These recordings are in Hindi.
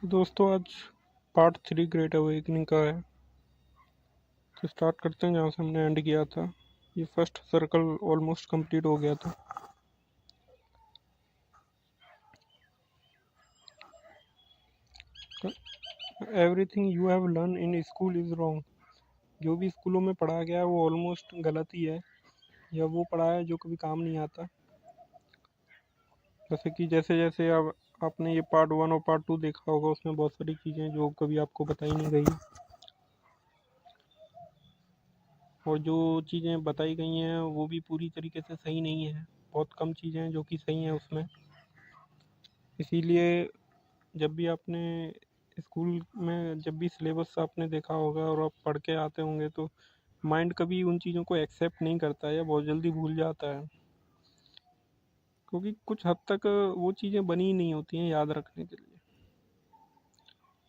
दोस्तों आज पार्ट 3 ग्रेट अवेकनिंग का है। तो स्टार्ट करते हैं जहाँ से हमने एंड किया था। ये फर्स्ट सर्कल ऑलमोस्ट कंप्लीट हो गया था। Everything you have learn in school is wrong. जो भी स्कूलों में पढ़ाया गया है वो ऑलमोस्ट गलत ही है, या वो पढ़ाया है जो कभी काम नहीं आता। जैसे जैसे अब आपने ये पार्ट 1 और पार्ट 2 देखा होगा, उसमें बहुत सारी चीज़ें जो कभी आपको बताई नहीं गई, और जो चीज़ें बताई गई हैं वो भी पूरी तरीके से सही नहीं है। बहुत कम चीज़ें हैं जो कि सही हैं उसमें। इसीलिए जब भी आपने स्कूल में जब भी सिलेबस आपने देखा होगा और आप पढ़ के आते होंगे, तो माइंड कभी उन चीज़ों को एक्सेप्ट नहीं करता है या बहुत जल्दी भूल जाता है, क्योंकि कुछ हद तक वो चीज़ें बनी ही नहीं होती हैं याद रखने के लिए।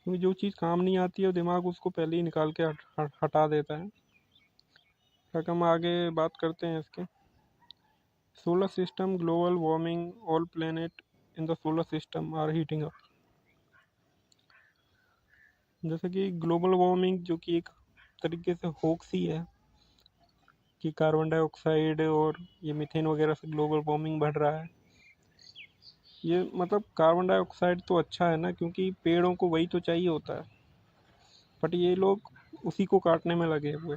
क्योंकि जो चीज़ काम नहीं आती है दिमाग उसको पहले ही निकाल के हटा देता है। तक हम आगे बात करते हैं इसके। Solar system, global warming, all planet in the solar system are heating up. जैसे कि ग्लोबल वार्मिंग जो कि एक तरीके से होक्स ही है कि कार्बन डाइऑक्साइड और ये मीथेन वगैरह से ग्लोबल वार्मिंग बढ़ रहा है। ये मतलब कार्बन डाइऑक्साइड तो अच्छा है ना, क्योंकि पेड़ों को वही तो चाहिए होता है, बट ये लोग उसी को काटने में लगे हुए।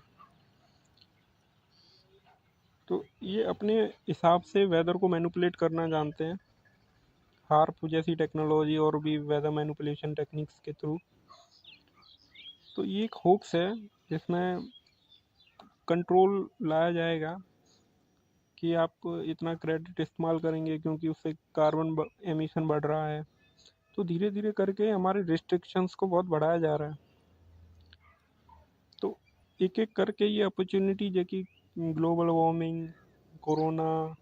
तो ये अपने हिसाब से वेदर को मैनिपुलेट करना जानते हैं, हार्प जैसी टेक्नोलॉजी और भी वेदर मैनिपुलेशन टेक्निक्स के थ्रू। तो ये एक होप्स है जिसमें कंट्रोल लाया जाएगा कि आप इतना क्रेडिट इस्तेमाल करेंगे क्योंकि उससे कार्बन एमिशन बढ़ रहा है। तो धीरे धीरे करके हमारे रिस्ट्रिक्शंस को बहुत बढ़ाया जा रहा है। तो एक एक करके ये अपॉर्चुनिटी जो कि ग्लोबल वार्मिंग, कोरोना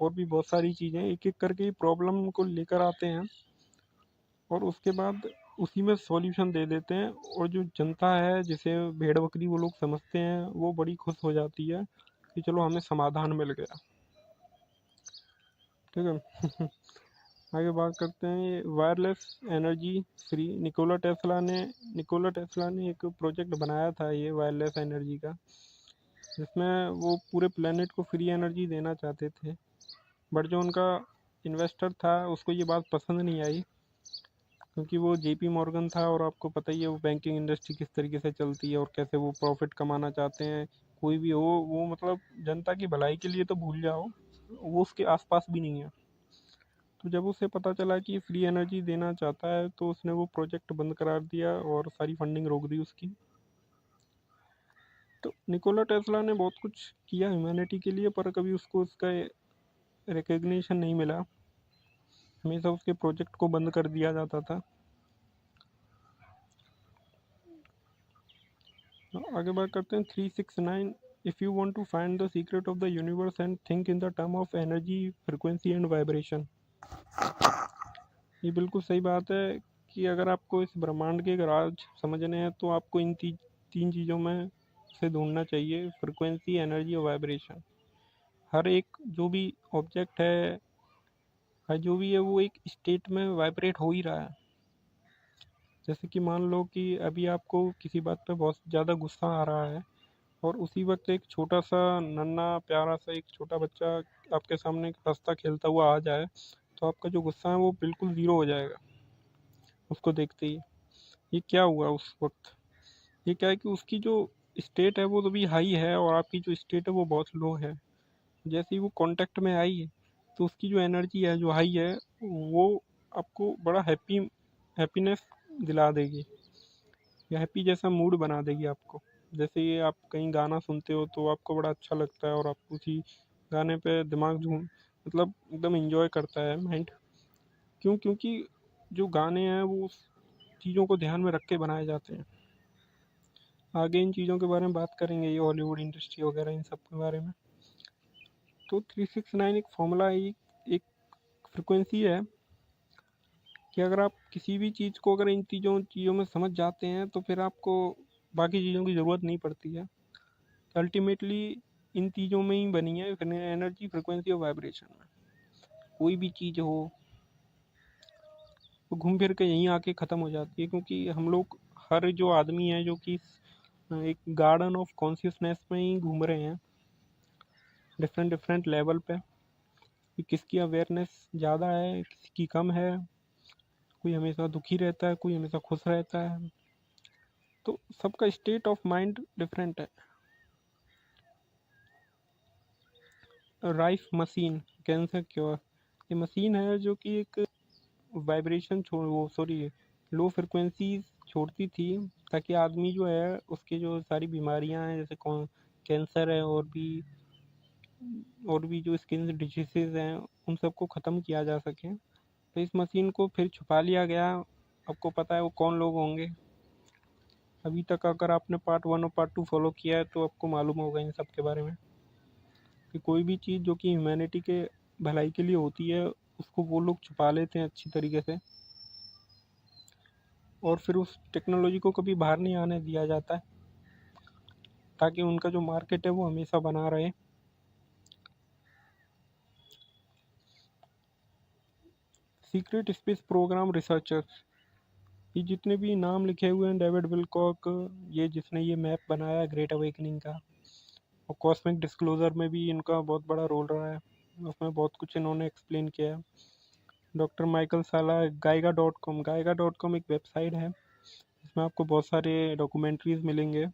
और भी बहुत सारी चीज़ें एक एक करके प्रॉब्लम को लेकर आते हैं, और उसके बाद उसी में सॉल्यूशन दे देते हैं। और जो जनता है जिसे भेड़ बकरी वो लोग समझते हैं, वो बड़ी खुश हो जाती है कि चलो हमें समाधान मिल गया। ठीक है। आगे बात करते हैं ये wireless energy free. Nikola Tesla ने एक प्रोजेक्ट बनाया था ये वायरलेस एनर्जी का, जिसमें वो पूरे प्लेनेट को फ्री एनर्जी देना चाहते थे। बट जो उनका इन्वेस्टर था उसको ये बात पसंद नहीं आई, क्योंकि वो जेपी मॉर्गन था, और आपको पता ही है वो बैंकिंग इंडस्ट्री किस तरीके से चलती है और कैसे वो प्रॉफिट कमाना चाहते हैं। कोई भी हो वो मतलब जनता की भलाई के लिए तो भूल जाओ, वो उसके आसपास भी नहीं है। तो जब उसे पता चला कि फ्री एनर्जी देना चाहता है, तो उसने वो प्रोजेक्ट बंद करार दिया और सारी फंडिंग रोक दी उसकी। तो निकोला टेस्ला ने बहुत कुछ किया ह्यूमैनिटी के लिए, पर कभी उसको उसका रिकग्निशन नहीं मिला। हमेशा उसके प्रोजेक्ट को बंद कर दिया जाता था। तो आगे बात करते हैं 369। If you want to find the secret of the universe and think in the term of energy, frequency and vibration. ये बिल्कुल सही बात है कि अगर आपको इस ब्रह्मांड के राज समझने हैं तो आपको इन तीन चीज़ों में से ढूंढना चाहिए: फ्रिक्वेंसी, एनर्जी और वाइब्रेशन। हर एक जो भी ऑब्जेक्ट है, हर जो भी है वो एक स्टेट में वाइब्रेट हो ही रहा है। जैसे कि मान लो कि अभी आपको किसी बात पे बहुत ज़्यादा गुस्सा आ रहा है, और उसी वक्त एक छोटा सा नन्हा प्यारा सा एक छोटा बच्चा आपके सामने हंसता खेलता हुआ आ जाए, तो आपका जो गुस्सा है वो बिल्कुल ज़ीरो हो जाएगा उसको देखते ही। ये क्या हुआ उस वक्त? ये क्या है कि उसकी जो स्टेट है वो तो भी हाई है, और आपकी जो स्टेट है वो बहुत लो है। जैसे ही वो कांटेक्ट में आई है, तो उसकी जो एनर्जी है जो हाई है, वो आपको बड़ा हैप्पीनेस दिला देगी, या हैप्पी जैसा मूड बना देगी आपको। जैसे ये आप कहीं गाना सुनते हो तो आपको बड़ा अच्छा लगता है, और आप उसी गाने पे दिमाग झूम मतलब एकदम इंजॉय करता है माइंड। क्यों? क्योंकि जो गाने हैं वो उस चीज़ों को ध्यान में रख के बनाए जाते हैं। आगे इन चीज़ों के बारे में बात करेंगे, ये हॉलीवुड इंडस्ट्री वगैरह इन सब के बारे में। तो 369 एक फॉर्मूला है, एक फ्रिक्वेंसी है कि अगर आप किसी भी चीज़ को अगर इन चीज़ों चीज़ों में समझ जाते हैं तो फिर आपको बाकी चीज़ों की ज़रूरत नहीं पड़ती है। अल्टीमेटली इन चीज़ों में ही बनी है एनर्जी, फ्रिक्वेंसी और वाइब्रेशन में। कोई भी चीज़ हो, वो घूम फिर के यहीं आके ख़त्म हो जाती है, क्योंकि हम लोग हर जो आदमी है जो कि एक गार्डन ऑफ कॉन्शियसनेस में ही घूम रहे हैं, डिफरेंट डिफरेंट लेवल पे, कि किसकी अवेयरनेस ज़्यादा है, किसी की कम है, कोई हमेशा दुखी रहता है, कोई हमेशा खुश रहता है, तो सबका स्टेट ऑफ माइंड डिफरेंट है। राइफ मशीन कैंसर क्योर, ये मशीन है जो कि एक वाइब्रेशन छोड़ वो सॉरी लो फ्रिक्वेंसी छोड़ती थी, ताकि आदमी जो है उसकी जो सारी बीमारियां हैं, जैसे कौन कैंसर है और भी जो स्किन डिजीजेज हैं, उन सबको ख़त्म किया जा सके। तो इस मशीन को फिर छुपा लिया गया। आपको पता है वो कौन लोग होंगे? अभी तक अगर आपने पार्ट 1 और पार्ट 2 फॉलो किया है तो आपको मालूम होगा इन सब के बारे में, कि कोई भी चीज़ जो कि ह्यूमैनिटी के भलाई के लिए होती है उसको वो लोग छुपा लेते हैं अच्छी तरीके से, और फिर उस टेक्नोलॉजी को कभी बाहर नहीं आने दिया जाता है, ताकि उनका जो मार्केट है वो हमेशा बना रहे। सीक्रेट स्पेस प्रोग्राम रिसर्चर्स, ये जितने भी नाम लिखे हुए हैं, डेविड विलकॉक, ये जिसने ये मैप बनाया ग्रेट अवेकनिंग का, और कॉस्मिक डिस्क्लोजर में भी इनका बहुत बड़ा रोल रहा है, उसमें बहुत कुछ इन्होंने एक्सप्लेन किया है। डॉक्टर माइकल साला, गाइगा.com एक वेबसाइट है, इसमें आपको बहुत सारे डॉक्यूमेंट्रीज मिलेंगे।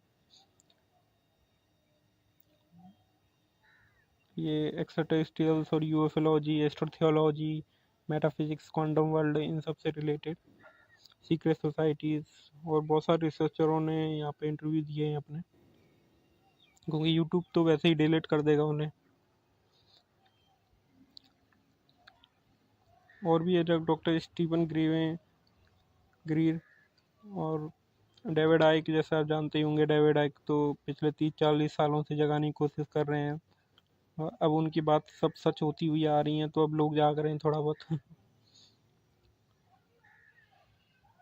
ये एक्सट्राटेरेस्ट्रियल्स और यूएफोलॉजी, एस्ट्रोथियोलॉजी, मेटाफिजिक्स, क्वांटम वर्ल्ड, इन सब से रिलेटेड, सीक्रेट सोसाइटीज़, और बहुत सारे रिसर्चरों ने यहाँ पे इंटरव्यू दिए हैं अपने, क्योंकि यूट्यूब तो वैसे ही डिलीट कर देगा उन्हें। और भी है डॉक्टर स्टीवन ग्रीर और डेविड आइक, जैसे आप जानते ही होंगे, डेविड आइक तो पिछले 30-40 सालों से जगाने की कोशिश कर रहे हैं, और अब उनकी बात सब सच होती हुई आ रही हैं, तो अब लोग जाग रहे हैं थोड़ा बहुत।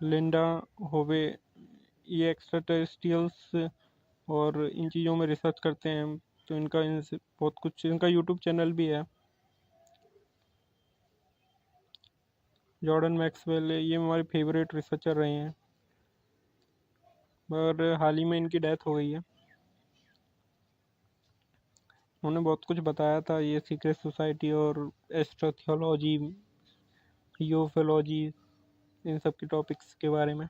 लिंडा होवे, ये एक्स्ट्राटेरेस्ट्रियल्स और इन चीज़ों में रिसर्च करते हैं, तो इनका इनसे बहुत कुछ, इनका यूट्यूब चैनल भी है। जॉर्डन मैक्सवेल, ये हमारे फेवरेट रिसर्चर रहे हैं, पर हाल ही में इनकी डेथ हो गई है। उन्होंने बहुत कुछ बताया था, ये सीक्रेट सोसाइटी और एस्ट्रोथियोलॉजी, यूफोलॉजी, इन सब के टॉपिक्स के बारे में।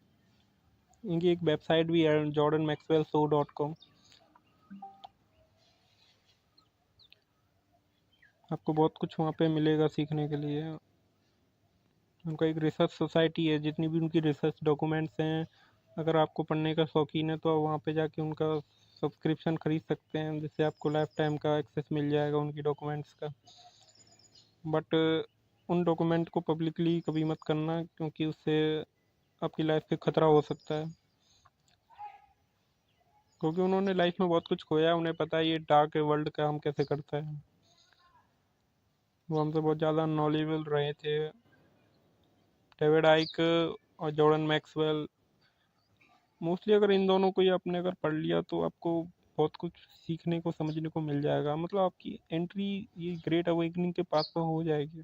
इनकी एक वेबसाइट भी है, jordanmaxwellshow.com, आपको बहुत कुछ वहाँ पे मिलेगा सीखने के लिए। उनका एक रिसर्च सोसाइटी है, जितनी भी उनकी रिसर्च डॉक्यूमेंट्स हैं, अगर आपको पढ़ने का शौकीन है तो आप वहाँ पे जाके उनका सब्सक्रिप्शन खरीद सकते हैं, जिससे आपको लाइफ टाइम का एक्सेस मिल जाएगा उनकी डॉक्यूमेंट्स का। बट उन डॉक्यूमेंट को पब्लिकली कभी मत करना, क्योंकि उससे आपकी लाइफ पे खतरा हो सकता है, क्योंकि उन्होंने लाइफ में बहुत कुछ खोया है, उन्हें पता है ये डार्क वर्ल्ड काम कैसे करता है। वो हमसे बहुत ज़्यादा नॉलेजेबल रहे थे, डेविड आइक और जॉर्डन मैक्सवेल। मोस्टली अगर इन दोनों को ही आपने अगर पढ़ लिया तो आपको बहुत कुछ सीखने को समझने को मिल जाएगा, मतलब आपकी एंट्री ये ग्रेट अवेकनिंग के पास पर हो जाएगी।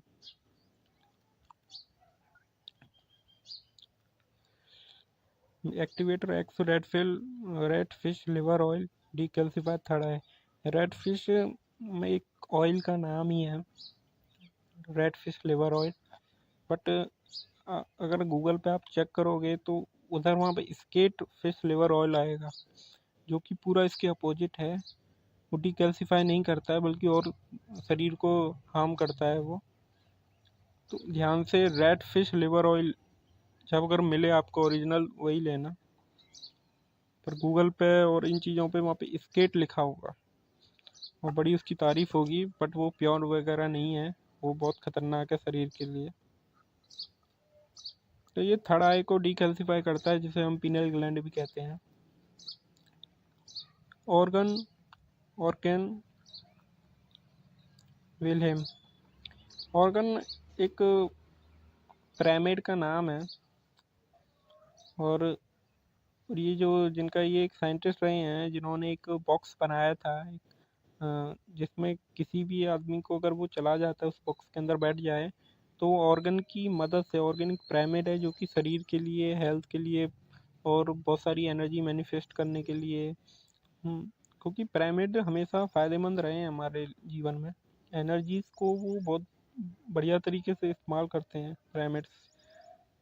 Activator X red fish liver oil decalcified third है। रेड फिश में एक ऑयल का नाम ही है red fish liver oil, but अगर गूगल पे आप चेक करोगे तो उधर वहाँ पे स्केट फिश लिवर ऑयल आएगा, जो कि पूरा इसके अपोजिट है। वो डिकैल्सिफाई नहीं करता है, बल्कि और शरीर को हार्म करता है वो। तो ध्यान से रेड फिश लिवर ऑयल जब अगर मिले आपको ओरिजिनल, वही लेना। पर गूगल पे और इन चीज़ों पे वहाँ पे स्केट लिखा होगा और बड़ी उसकी तारीफ होगी, बट वो प्योर वगैरह नहीं है, वो बहुत खतरनाक है शरीर के लिए। तो ये थर्ड आई को डिकैल्सिफाई करता है, जिसे हम पीनल ग्लैंड भी कहते हैं। ऑर्गन ऑर्गन विलहेम, ऑर्गन एक प्राइमेट का नाम है, और ये जो जिनका ये एक साइंटिस्ट रहे हैं, जिन्होंने एक बॉक्स बनाया था, जिसमें किसी भी आदमी को अगर वो चला जाता है उस बॉक्स के अंदर बैठ जाए तो ऑर्गन की मदद से, ऑर्गेनिक पिरामिड है जो कि शरीर के लिए, हेल्थ के लिए और बहुत सारी एनर्जी मैनिफेस्ट करने के लिए। क्योंकि पिरामिड हमेशा फ़ायदेमंद रहे हैं हमारे जीवन में। एनर्जीज़ को वो बहुत बढ़िया तरीके से इस्तेमाल करते हैं पिरामिड्स,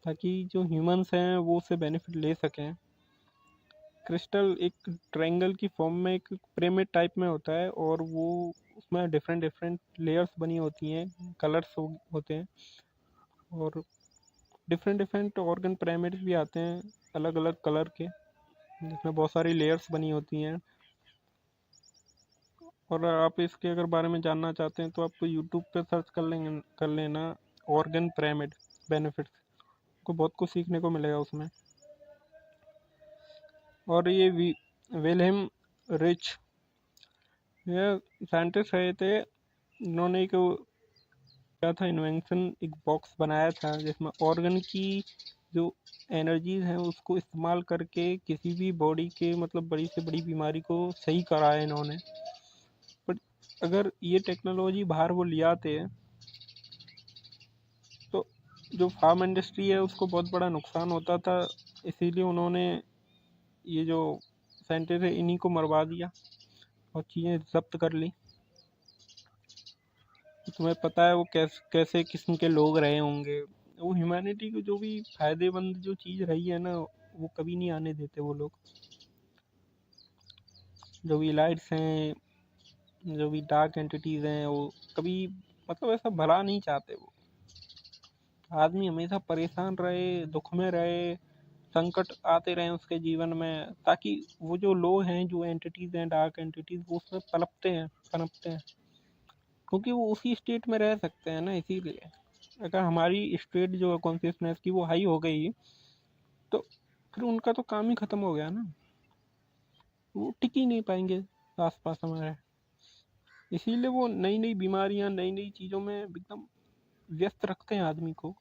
ताकि जो ह्यूमंस हैं वो उससे बेनिफिट ले सकें। क्रिस्टल एक ट्रायंगल की फॉर्म में एक पिरामिड टाइप में होता है, और वो उसमें डिफरेंट डिफरेंट लेयर्स बनी होती हैं, कलर्स होते हैं, और डिफरेंट डिफरेंट ऑर्गन पिरामिड्स भी आते हैं अलग अलग कलर के, जिसमें बहुत सारी लेयर्स बनी होती हैं। और आप इसके अगर बारे में जानना चाहते हैं तो आप यूट्यूब पे सर्च कर लेना ऑर्गन पिरामिड बेनिफिट्स, आपको बहुत कुछ सीखने को मिलेगा उसमें। और ये विल्हेम रिच, यह साइंटिस्ट रहे थे, इन्होंने एक क्या था इन्वेंशन, एक बॉक्स बनाया था जिसमें ऑर्गन की जो एनर्जीज हैं उसको इस्तेमाल करके किसी भी बॉडी के मतलब बड़ी से बड़ी बीमारी को सही करा है इन्होंने। बट अगर ये टेक्नोलॉजी बाहर वो ले आते हैं तो जो फार्म इंडस्ट्री है उसको बहुत बड़ा नुकसान होता था, इसीलिए उन्होंने ये जो साइंटिस्ट है इन्हीं को मरवा दिया और चीज़ें जब्त कर ली। तुम्हें पता है वो कैसे किस्म के लोग रहे होंगे। वो ह्यूमैनिटी को जो भी फायदेमंद जो चीज़ रही है ना, वो कभी नहीं आने देते वो लोग। जो भी लाइट्स हैं, जो भी डार्क एंटिटीज़ हैं, वो कभी मतलब ऐसा भला नहीं चाहते। वो आदमी हमेशा परेशान रहे, दुख में रहे, संकट आते रहें उसके जीवन में, ताकि वो जो लोग हैं, जो एंटिटीज़ हैं, डार्क एंटिटीज़, वो उसमें पनपते हैं, क्योंकि वो उसी स्टेट में रह सकते हैं ना। इसीलिए अगर हमारी स्टेट जो है कॉन्शियसनेस की वो हाई हो गई तो फिर उनका तो काम ही ख़त्म हो गया ना, वो टिक ही नहीं पाएंगे आसपास हमारे। इसीलिए वो नई नई बीमारियां, नई नई चीज़ों में एकदम व्यस्त रखते हैं आदमी को,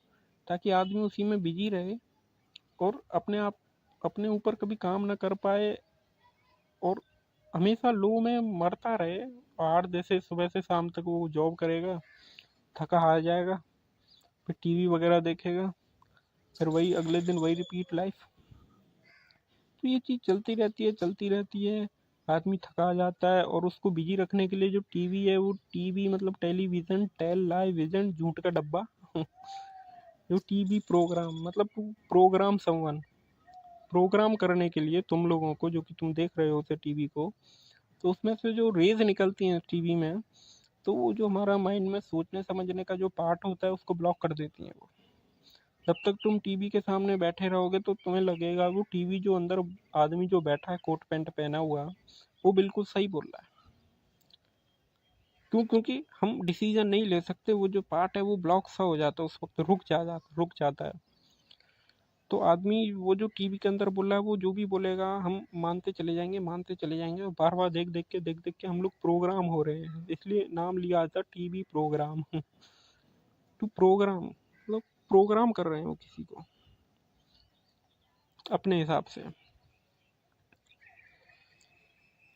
ताकि आदमी उसी में बिजी रहे और अपने ऊपर कभी काम ना कर पाए, और हमेशा लो में मरता रहे। और जैसे सुबह से शाम तक वो जॉब करेगा, थका हार जाएगा, फिर टीवी वगैरह देखेगा, फिर वही अगले दिन वही रिपीट लाइफ। तो ये चीज़ चलती रहती है। आदमी थका जाता है, और उसको बिजी रखने के लिए जो टीवी है, वो टीवी मतलब टेलीविज़न, टेलीविज़न झूठ का डब्बा जो टीवी प्रोग्राम मतलब प्रोग्राम समवन, प्रोग्राम करने के लिए तुम लोगों को, जो कि तुम देख रहे हो उसे टीवी को, तो उसमें से जो रेज निकलती हैं टीवी में, तो वो जो हमारा माइंड में सोचने समझने का जो पार्ट होता है उसको ब्लॉक कर देती हैं वो। जब तक तुम टीवी के सामने बैठे रहोगे तो तुम्हें लगेगा वो टीवी जो अंदर आदमी जो बैठा है कोट पैंट पहना हुआ, वो बिल्कुल सही बोल रहा है। क्यों? क्योंकि हम डिसीजन नहीं ले सकते, वो जो पार्ट है वो ब्लॉक सा हो जाता है, उस वक्त रुक जाता है। तो आदमी वो जो टीवी के अंदर बोल रहा है, वो जो भी बोलेगा हम मानते चले जाएंगे, और बार बार देख देख के हम लोग प्रोग्राम हो रहे हैं। इसलिए नाम लिया था टीवी प्रोग्राम टू प्रोग्राम, मतलब प्रोग्राम कर रहे हैं वो किसी को अपने हिसाब से,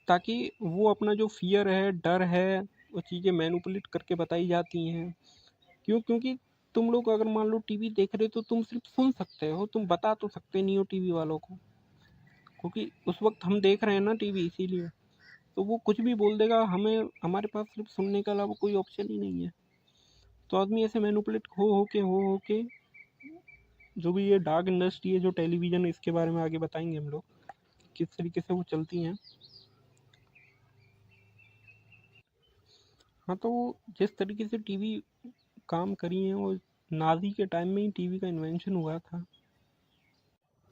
ताकि वो अपना जो फियर है, डर है, वो चीज़ें मैनिपुलेट करके बताई जाती हैं। क्यों? क्योंकि तुम लोग अगर मान लो टीवी देख रहे हो तो तुम सिर्फ सुन सकते हो, तुम बता तो सकते नहीं हो टीवी वालों को, क्योंकि उस वक्त हम देख रहे हैं ना टीवी, इसीलिए। तो वो कुछ भी बोल देगा, हमें हमारे पास सिर्फ सुनने के अलावा कोई ऑप्शन ही नहीं है। तो आदमी ऐसे मैनिपुलेट हो के जो भी ये डार्क इंडस्ट्री है, जो टेलीविज़न, इसके बारे में आगे बताएंगे हम लोग किस तरीके से वो चलती हैं। हाँ, तो जिस तरीके से टीवी काम करी है, वो नाज़ी के टाइम में ही टीवी का इन्वेंशन हुआ था।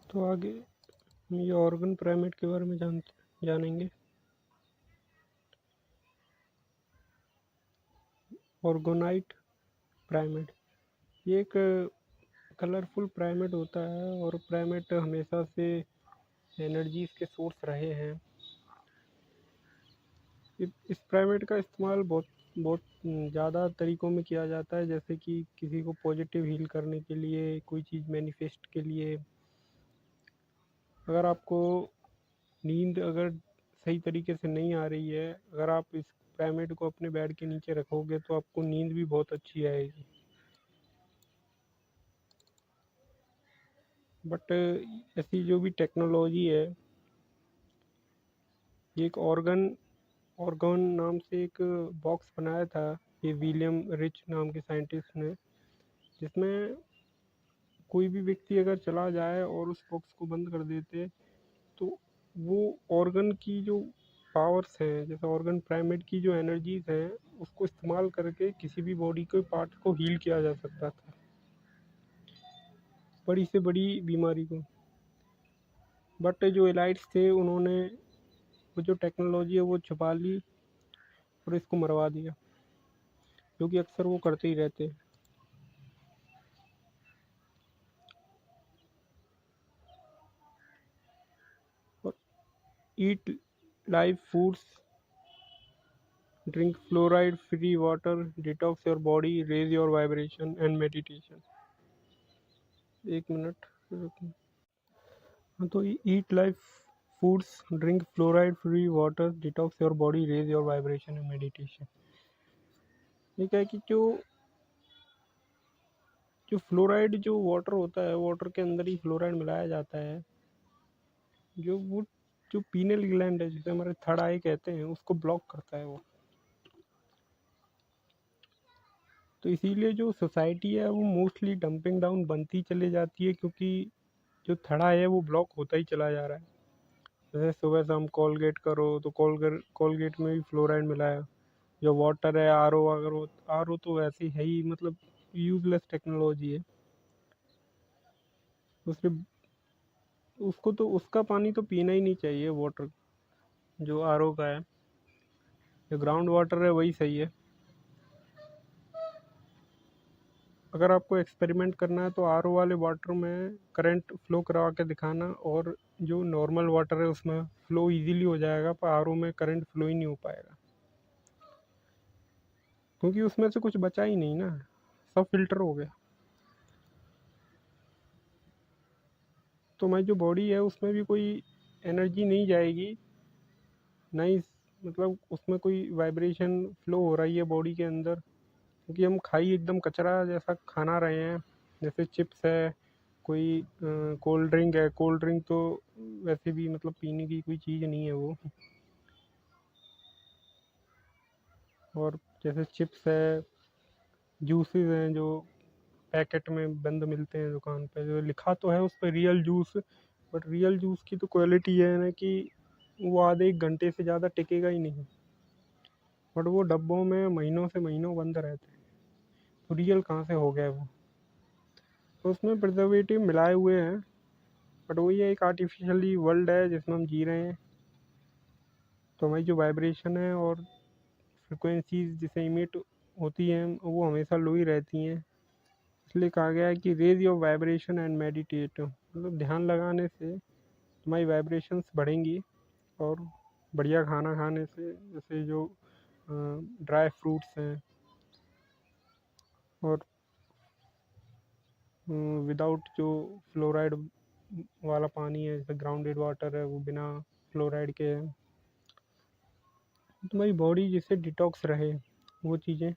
तो आगे हम ये ऑर्गन पिरामिड के बारे में जानेंगे। ऑर्गोनाइट पिरामिड, ये एक कलरफुल पिरामिड होता है, और पिरामिड हमेशा से एनर्जीज के सोर्स रहे हैं। इस पिरामिड का इस्तेमाल बहुत बहुत ज़्यादा तरीक़ों में किया जाता है, जैसे कि किसी को पॉजिटिव हील करने के लिए, कोई चीज़ मैनिफेस्ट के लिए। अगर आपको नींद अगर सही तरीके से नहीं आ रही है, अगर आप इस पिरामिड को अपने बेड के नीचे रखोगे तो आपको नींद भी बहुत अच्छी आएगी। बट ऐसी जो भी टेक्नोलॉजी है, ये एक ऑर्गन नाम से एक बॉक्स बनाया था ये विलियम रिच नाम के साइंटिस्ट ने, जिसमें कोई भी व्यक्ति अगर चला जाए और उस बॉक्स को बंद कर देते तो वो ऑर्गन की जो पावर्स हैं, जैसे ऑर्गन प्राइमेट की जो एनर्जीज हैं, उसको इस्तेमाल करके किसी भी बॉडी के पार्ट को हील किया जा सकता था, बड़ी से बड़ी बीमारी को। बट जो एलाइट्स थे उन्होंने वो जो टेक्नोलॉजी है वो छुपा ली और इसको मरवा दिया, क्योंकि अक्सर वो करते ही रहते हैं। और eat live foods, drink fluoride free water, detox your body, raise your vibration and meditation. एक मिनट रुकिए। हाँ, तो eat live foods, drink fluoride free water, detox your body, raise your vibration and meditation. ये क्या है कि जो फ्लोराइड जो वाटर होता है, वाटर के अंदर ही फ्लोराइड मिलाया जाता है। वो जो पीनल ग्लैंड है, जिसे हमारे थर्ड आई कहते हैं, उसको ब्लॉक करता है वो। तो इसीलिए जो सोसाइटी है वो मोस्टली डंपिंग डाउन बनती चली जाती है, क्योंकि जो थर्ड आई है वो ब्लॉक होता ही चला जा रहा है। जैसे सुबह शाम कोलगेट करो तो कोलगेट में भी फ्लोराइड मिला है। जो वाटर है, आर ओ, अगर आर ओ तो वैसे ही है ही, मतलब यूजलेस टेक्नोलॉजी है। उसके उसको तो उसका पानी तो पीना ही नहीं चाहिए, वाटर जो आर ओ का है। जो ग्राउंड वाटर है वही सही है। अगर आपको एक्सपेरिमेंट करना है तो आर ओ वाले वाटर में करंट फ्लो करवा के दिखाना, और जो नॉर्मल वाटर है उसमें फ्लो इजीली हो जाएगा, पर आर ओ में करंट फ्लो ही नहीं हो पाएगा, क्योंकि उसमें से कुछ बचा ही नहीं ना, सब फिल्टर हो गया। तो हमारी जो बॉडी है उसमें भी कोई एनर्जी नहीं जाएगी, ना ही मतलब उसमें कोई वाइब्रेशन फ्लो हो रही है बॉडी के अंदर, क्योंकि हम खाई एकदम कचरा जैसा खाना रहे हैं। जैसे चिप्स है, कोई कोल्ड ड्रिंक है, कोल्ड ड्रिंक तो वैसे भी मतलब पीने की कोई चीज़ नहीं है वो। और जैसे चिप्स है, जूसेस हैं जो पैकेट में बंद मिलते हैं दुकान पे, जो लिखा तो है उस पर real juice, but real juice की तो क्वालिटी है ना कि वो आधे एक घंटे से ज़्यादा टिकेगा ही नहीं, बट वो डब्बों में महीनों से महीनों बंद रहते हैं। तो रियल कहाँ से हो गया वो? तो उसमें प्रिजर्वेटिव मिलाए हुए हैं, बट वही है, एक आर्टिफिशियली वर्ल्ड है जिसमें हम जी रहे हैं। तो हमारी जो वाइब्रेशन है और फ्रिक्वेंसीज जिसे इमिट होती हैं वो हमेशा लो ही रहती हैं। इसलिए कहा गया है कि raise your vibration and meditate, मतलब ध्यान लगाने से तुम्हारी वाइब्रेशंस बढ़ेंगी। और बढ़िया खाना खाने से, जैसे जो ड्राई फ्रूट्स हैं, और विदाउट जो फ्लोराइड वाला पानी है, जैसे ग्राउंडेड वाटर है वो बिना फ्लोराइड के है, तुम्हारी बॉडी जिससे डिटॉक्स रहे वो चीज़ें।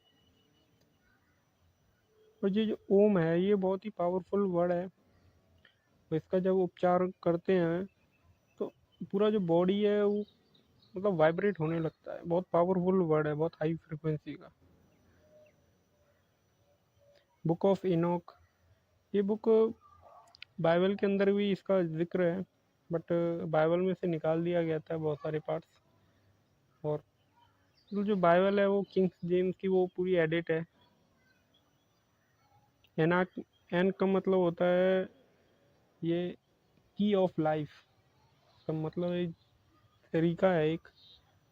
और ये जो ओम है ये बहुत ही पावरफुल वर्ड है। तो इसका जब उपचार करते हैं तो पूरा जो बॉडी है वो मतलब वाइब्रेट होने लगता है। बहुत पावरफुल वर्ड है, बहुत हाई फ्रिक्वेंसी का। बुक ऑफ इनोक, ये बुक बाइबल के अंदर भी इसका जिक्र है, बट बाइबल में से निकाल दिया गया था बहुत सारे पार्ट्स। और तो जो बाइबल है वो किंग्स जेम्स की वो पूरी एडिट है। एनाक, एन का मतलब होता है ये की ऑफ लाइफ का मतलब एक तरीका है एक।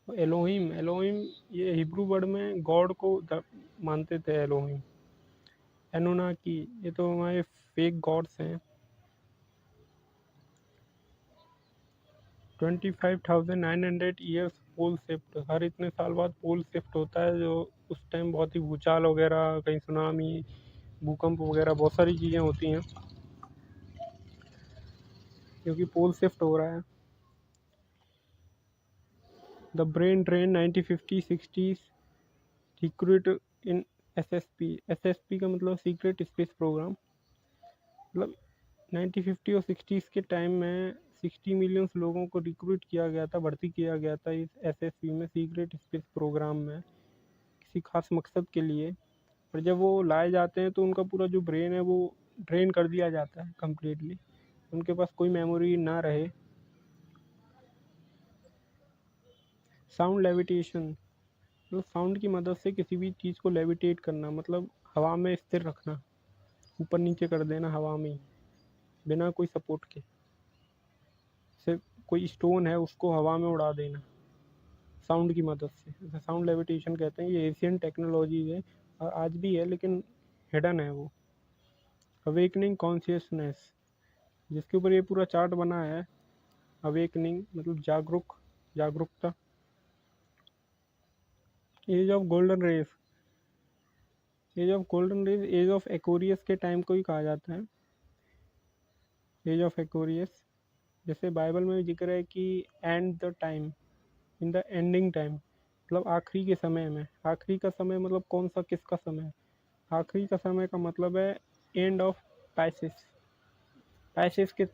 एलोहिम, एलोहिम ये हिब्रू वर्ड में गॉड को मानते थे एलोहिम। एनोनाकी, ये तो हमारे फेक गॉड्स हैं। 25,900 पोल शिफ्ट, हर इतने साल बाद पोल शिफ्ट होता है, जो उस टाइम बहुत ही भूचाल वगैरह, कहीं सुनामी, भूकंप वगैरह बहुत सारी चीज़ें होती हैं, क्योंकि पोल शिफ्ट हो रहा है। The brain drain 1950-60s, secret in SSP, SSP का मतलब सीक्रेट स्पेस प्रोग्राम। मतलब 1950 और 60s के टाइम में 60 मिलियन लोगों को रिक्रूट किया गया था, भर्ती किया गया था इस एसएसबी में, सीक्रेट स्पेस प्रोग्राम में, किसी खास मकसद के लिए। पर जब वो लाए जाते हैं तो उनका पूरा जो ब्रेन है वो ड्रेन कर दिया जाता है कम्प्लीटली, उनके पास कोई मेमोरी ना रहे। साउंड लेविटेशन, मतलब साउंड की मदद से किसी भी चीज़ को लेविटेट करना, मतलब हवा में स्थिर रखना, ऊपर नीचे कर देना हवा में ही, बिना कोई सपोर्ट के। सिर्फ कोई स्टोन है उसको हवा में उड़ा देना साउंड की मदद से, इसे साउंड लेविटेशन कहते हैं। ये एशियन टेक्नोलॉजी है और आज भी है, लेकिन हिडन है वो। अवेकनिंग कॉन्शियसनेस, जिसके ऊपर ये पूरा चार्ट बना है, अवेकनिंग मतलब जागरूकता। Age of golden race, age of Aquarius के टाइम को ही कहा जाता है, एज ऑफ एक्वेरियस। जैसे बाइबल में जिक्र है कि end the time, in the ending time, मतलब आखिरी के समय में। आखिरी का समय मतलब कौन सा, किसका समय? आखिरी का समय का मतलब है एंड ऑफ पाइसिस। पाइसिस के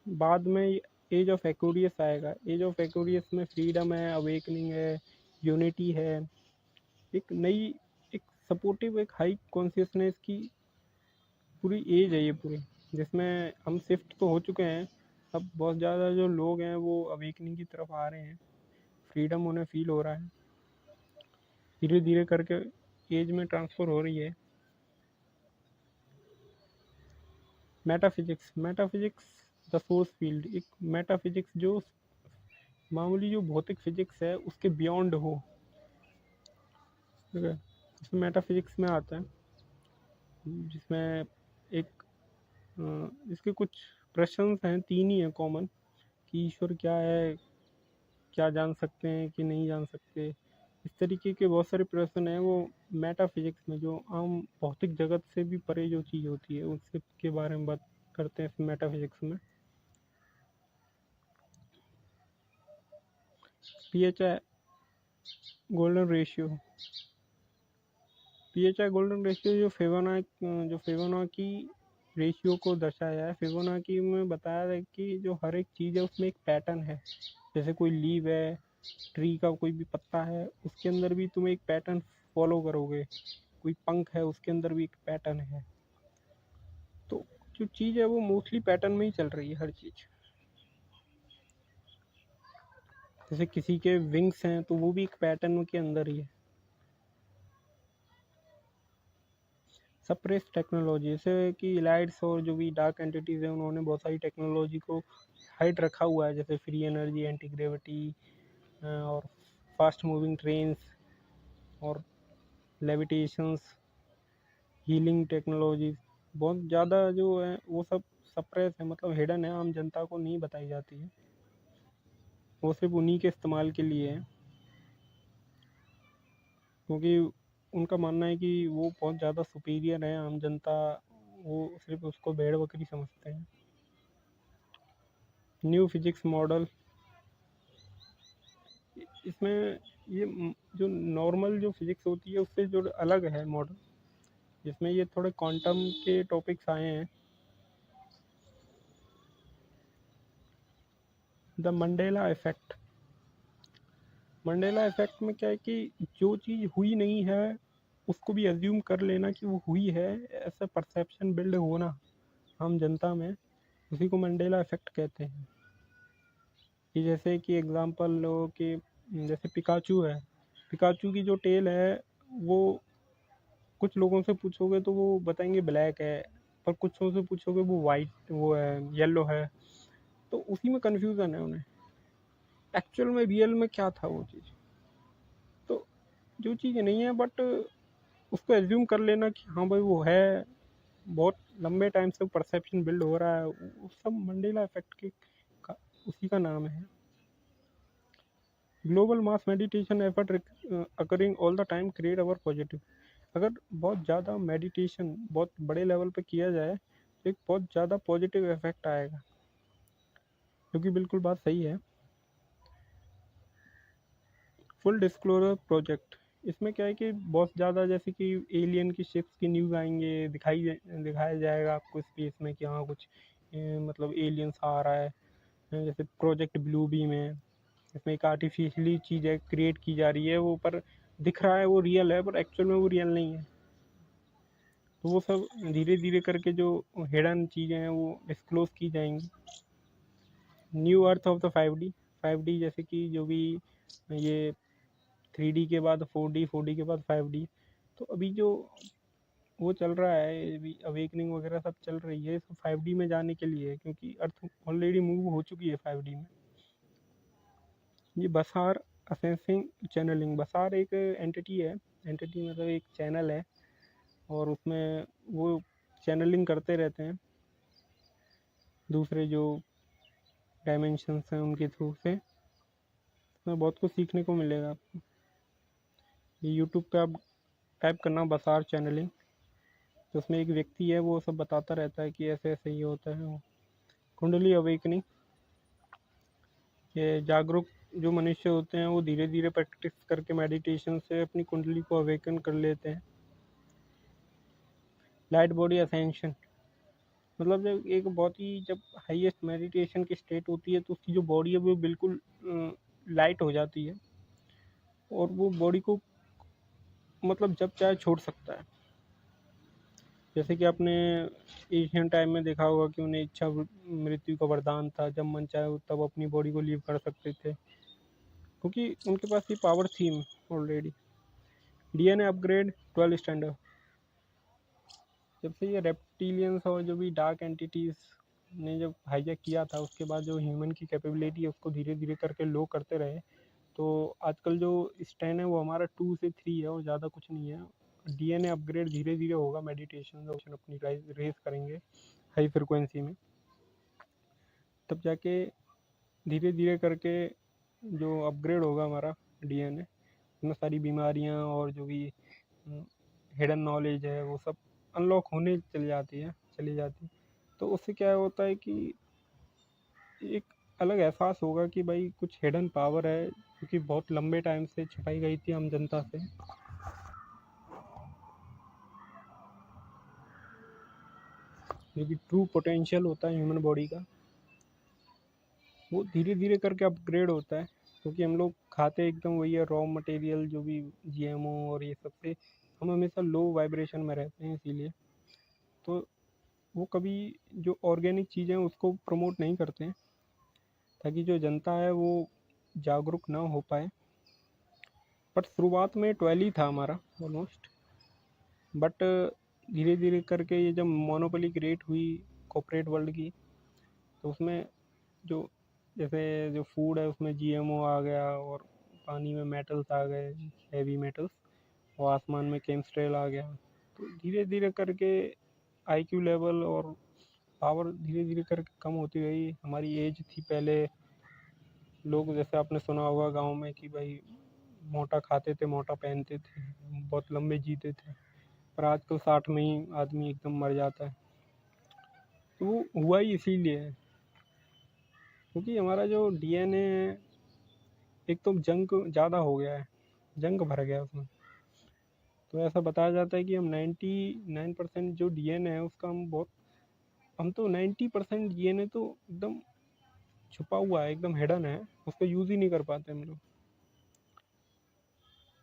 बाद में एज ऑफ एक्वेरियस आएगा। एज ऑफ एक्वेरियस में फ्रीडम है, अवेकनिंग है, यूनिटी है, एक नई, एक सपोर्टिव, एक हाई कॉन्शियसनेस की पूरी एज है ये पूरी, जिसमें हम शिफ्ट तो हो चुके हैं। अब बहुत ज़्यादा जो लोग हैं वो अवेकनिंग की तरफ आ रहे हैं, फ्रीडम उन्हें फील हो रहा है, धीरे धीरे करके एज में ट्रांसफ़र हो रही है। मेटाफिजिक्स द सोर्स फील्ड, एक मेटाफिजिक्स जो मामूली जो भौतिक फिजिक्स है उसके बियॉन्ड हो, ठीक है, इसमें मेटाफिजिक्स में आता है। जिसमें एक इसके कुछ प्रश्न हैं, 3 ही हैं कॉमन, कि ईश्वर क्या है, क्या जान सकते हैं कि नहीं जान सकते। इस तरीके के बहुत सारे प्रश्न हैं वो मेटाफिजिक्स में, जो आम भौतिक जगत से भी परे जो चीज़ होती है उसके के बारे में बात करते हैं इस मेटाफिजिक्स में। PHI golden ratio, PHI golden ratio जो फिबोनाची रेशियो को दर्शाया है। फिबोनाची में बताया है कि जो हर एक चीज़ है उसमें एक पैटर्न है। जैसे कोई लीव है, ट्री का कोई भी पत्ता है, उसके अंदर भी तुम एक पैटर्न फॉलो करोगे। कोई पंख है, उसके अंदर भी एक पैटर्न है। तो जो चीज़ है वो मोस्टली पैटर्न में ही चल रही है हर चीज़। जैसे किसी के विंग्स हैं तो वो भी एक पैटर्न के अंदर ही है। सप्रेस टेक्नोलॉजी, जैसे कि इलाइट्स और जो भी डार्क एंटिटीज़ हैं उन्होंने बहुत सारी टेक्नोलॉजी को हाइड रखा हुआ है, जैसे फ्री एनर्जी, एंटी ग्रेविटी, और फास्ट मूविंग ट्रेन्स, और लेविटेशंस, हीलिंग टेक्नोलॉजीज। बहुत ज़्यादा जो है वो सब सप्रेस है, मतलब हिडन है, आम जनता को नहीं बताई जाती है, वो सिर्फ उन्हीं के इस्तेमाल के लिए है, क्योंकि उनका मानना है कि वो बहुत ज़्यादा सुपीरियर है, आम जनता वो सिर्फ उसको भेड़ बकरी समझते हैं। न्यू फिजिक्स मॉडल, इसमें ये जो नॉर्मल जो फिजिक्स होती है उससे जो अलग है मॉडल, जिसमें ये थोड़े क्वांटम के टॉपिक्स आए हैं। The Mandela effect, Mandela effect में क्या है कि जो चीज़ हुई नहीं है उसको भी एज्यूम कर लेना कि वो हुई है, ऐसा परसेप्शन बिल्ड होना आम जनता में, उसी को मंडेला इफेक्ट कहते हैं। कि जैसे कि एग्जांपल लो कि जैसे पिकाचू है, पिकाचू की जो टेल है वो कुछ लोगों से पूछोगे तो वो बताएंगे ब्लैक है, पर कुछ से पूछोगे वो वाइट, वो है येलो है, तो उसी में कन्फ्यूज़न है उन्हें, एक्चुअल में रियल में क्या था वो चीज़। तो जो चीज़ नहीं है बट उसको एज्यूम कर लेना कि हाँ भाई वो है, बहुत लंबे टाइम से परसेप्शन बिल्ड हो रहा है, वो सब मंडेला इफेक्ट के का, उसी का नाम है। Global mass meditation effort occurring all the time create our positive, अगर बहुत ज़्यादा मेडिटेशन बहुत बड़े लेवल पे किया जाए तो एक बहुत ज़्यादा पॉजिटिव इफेक्ट आएगा, जो कि बिल्कुल बात सही है। फुल डिस्क्लोजर प्रोजेक्ट, इसमें क्या है कि बहुत ज़्यादा जैसे कि एलियन की शिप्स की न्यूज़ आएंगे, दिखाया जाएगा आपको स्पेस में कि हाँ कुछ मतलब एलियंस आ रहा है, जैसे प्रोजेक्ट ब्लू बीम है, इसमें एक आर्टिफिशियली चीज़ है क्रिएट की जा रही है, वो पर दिख रहा है वो रियल है, पर एक्चुअल में वो रियल नहीं है। तो वो सब धीरे धीरे करके जो हिडन चीज़ें हैं वो डिस्क्लोज की जाएंगी। New earth of the 5D जैसे कि जो भी ये 3D के बाद 4D के बाद 5D, तो अभी जो वो चल रहा है अभी अवेकनिंग वगैरह सब चल रही है, सब 5D में जाने के लिए है, क्योंकि अर्थ ऑलरेडी मूव हो चुकी है 5D में। ये बसार असेंसिंग चैनलिंग, बसार एक एंटिटी मतलब एक चैनल है, और उसमें वो चैनलिंग करते रहते हैं दूसरे जो डायमेंशंस हैं उनके थ्रू से। उसमें बहुत कुछ सीखने को मिलेगा आपको। ये यूट्यूब पे आप टाइप करना बसार चैनलिंग, तो उसमें एक व्यक्ति है वो सब बताता रहता है कि ऐसे ऐसे ये होता है। कुंडली अवेकनिंग, ये जागरूक जो मनुष्य होते हैं वो धीरे धीरे प्रैक्टिस करके मेडिटेशन से अपनी कुंडली को अवेकन कर लेते हैं। लाइट बॉडी असेंशन, मतलब जब एक बहुत ही जब हाईएस्ट मेडिटेशन की स्टेट होती है तो उसकी जो बॉडी है वो बिल्कुल लाइट हो जाती है, और वो बॉडी को मतलब जब चाहे छोड़ सकता है। जैसे कि आपने एशियन टाइम में देखा होगा कि उन्हें इच्छा मृत्यु का वरदान था, जब मन चाहे तब अपनी बॉडी को लीव कर सकते थे, क्योंकि उनके पास ये पावर थी ऑलरेडी। डीएनए अपग्रेड 12 स्टैंडर्ड, जब से ये रेप्टिलियंस और जो भी डार्क एंटिटीज़ ने जब हाईजैक किया था, उसके बाद जो ह्यूमन की कैपेबिलिटी है उसको धीरे धीरे करके लो करते रहे। तो आजकल जो स्टैंड है वो हमारा 2 से 3 है और ज़्यादा कुछ नहीं है। डीएनए अपग्रेड धीरे धीरे होगा, मेडिटेशन अपनी रेस करेंगे हाई फ्रिक्वेंसी में, तब जाके धीरे धीरे करके जो अपग्रेड होगा हमारा डीएनए, उसमें सारी बीमारियां और जो भी हिडन नॉलेज है वो सब अनलॉक होने चली जाती। तो उससे क्या होता है कि एक अलग एहसास होगा कि भाई कुछ हिडन पावर है, क्योंकि बहुत लंबे टाइम से छिपाई गई थी हम जनता से। जो कि ट्रू पोटेंशियल होता है ह्यूमन बॉडी का, वो धीरे धीरे करके अपग्रेड होता है, क्योंकि हम लोग खाते एकदम वही है रॉ मटेरियल, जो भी जीएमओ और ये सब से हम हमेशा लो वाइब्रेशन में रहते हैं, इसीलिए तो वो कभी जो ऑर्गेनिक चीज़ें हैं उसको प्रमोट नहीं करते हैं, ताकि जो जनता है वो जागरूक ना हो पाए। पर शुरुआत में 12 ही था हमारा ऑलमोस्ट, बट धीरे धीरे करके ये जब मोनोपोली क्रिएट हुई कॉर्पोरेट वर्ल्ड की, तो उसमें जो जैसे जो फूड है उसमें जीएमओ आ गया, और पानी में मेटल्स आ गए, हैवी मेटल्स, और आसमान में केमिस्ट्रेल आ गया। तो धीरे धीरे करके आईक्यू लेवल और पावर धीरे धीरे करके कम होती गई। हमारी एज थी पहले, लोग जैसे आपने सुना होगा गांव में कि भाई मोटा खाते थे मोटा पहनते थे, बहुत लंबे जीते थे, पर आजकल 60 में ही आदमी एकदम मर जाता है। तो वो हुआ ही इसीलिए है, क्योंकि हमारा जो डीएनए है एक तो जंग ज़्यादा हो गया है, जंग भर गया उसमें। तो ऐसा बताया जाता है कि हम 99% जो डीएनए है उसका हम तो 90% डीएनए तो एकदम छुपा हुआ है, एकदम हिडन है, उसका यूज़ ही नहीं कर पाते हम लोग।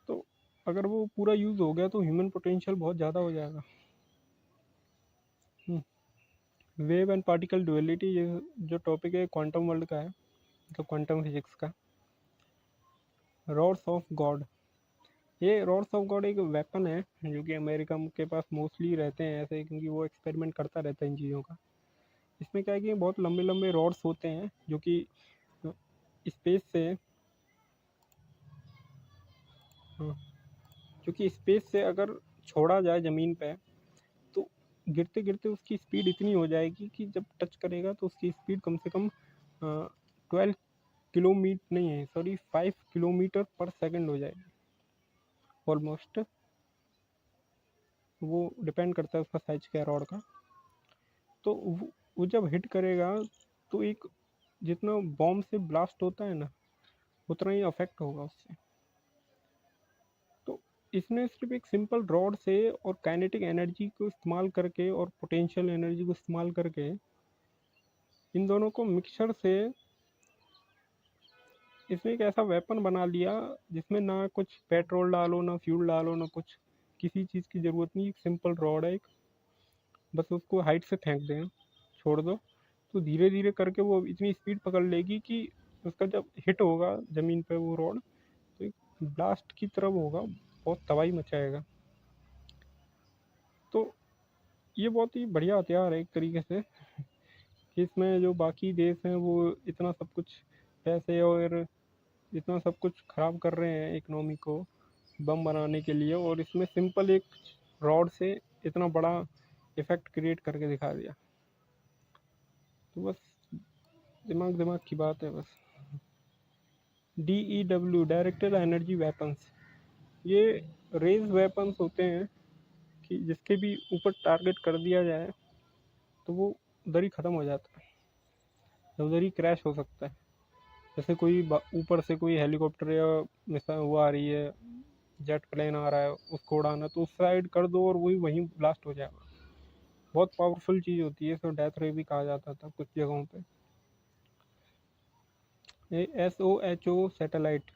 तो अगर वो पूरा यूज़ हो गया तो ह्यूमन पोटेंशियल बहुत ज़्यादा हो जाएगा। वेव एंड पार्टिकल डुअलिटी, ये जो टॉपिक है क्वांटम वर्ल्ड का है, मतलब क्वांटम फिजिक्स का। रॉड्स ऑफ गॉड, ये रॉड्स ऑफ गॉड एक वेपन है जो कि अमेरिका के पास मोस्टली रहते हैं ऐसे, क्योंकि वो एक्सपेरिमेंट करता रहता है इन चीज़ों का। इसमें क्या है कि बहुत लंबे लंबे रॉड्स होते हैं जो कि स्पेस से स्पेस से अगर छोड़ा जाए ज़मीन पे, तो गिरते गिरते उसकी स्पीड इतनी हो जाएगी कि जब टच करेगा तो उसकी स्पीड कम से कम 12 किलोमीटर नहीं है, सॉरी 5 किलोमीटर पर सेकंड हो जाएगी ऑलमोस्ट। वो डिपेंड करता है उसका साइज क्या है रॉड का। तो वो जब हिट करेगा तो एक जितना बॉम्ब से ब्लास्ट होता है ना, उतना ही अफेक्ट होगा उससे। तो इसने सिर्फ एक सिंपल रॉड से और काइनेटिक एनर्जी को इस्तेमाल करके और पोटेंशियल एनर्जी को इस्तेमाल करके इन दोनों को मिक्सचर से इसने एक ऐसा वेपन बना लिया जिसमें ना कुछ पेट्रोल डालो, ना फ्यूल डालो, ना कुछ किसी चीज़ की ज़रूरत नहीं। एक सिंपल रॉड है एक, बस उसको हाइट से फेंक दें, छोड़ दो, तो धीरे धीरे करके वो इतनी स्पीड पकड़ लेगी कि उसका जब हिट होगा ज़मीन पे वो रॉड, तो एक ब्लास्ट की तरह वो होगा, बहुत तबाही मचाएगा। तो ये बहुत ही बढ़िया हथियार है एक तरीके से, कि इसमें जो बाकी देश हैं वो इतना सब कुछ पैसे और इतना सब कुछ खराब कर रहे हैं इकोनॉमी को बम बनाने के लिए, और इसमें सिंपल एक रॉड से इतना बड़ा इफेक्ट क्रिएट करके दिखा दिया। तो बस दिमाग दिमाग की बात है बस। DEW डायरेक्टेड एनर्जी वेपन्स, ये रेज वेपन्स होते हैं कि जिसके भी ऊपर टारगेट कर दिया जाए तो वो उधर ही ख़त्म हो जाता है, उधर ही क्रैश हो सकता है। जैसे कोई ऊपर से कोई हेलीकॉप्टर या मिसाइल वो आ रही है, जेट प्लेन आ रहा है, उसको उड़ाना, तो उस साइड कर दो और वही वहीं ब्लास्ट हो जाएगा। बहुत पावरफुल चीज़ होती है, इसको डेथ रे भी कहा जाता था कुछ जगहों पे। ये SOHO सैटेलाइट,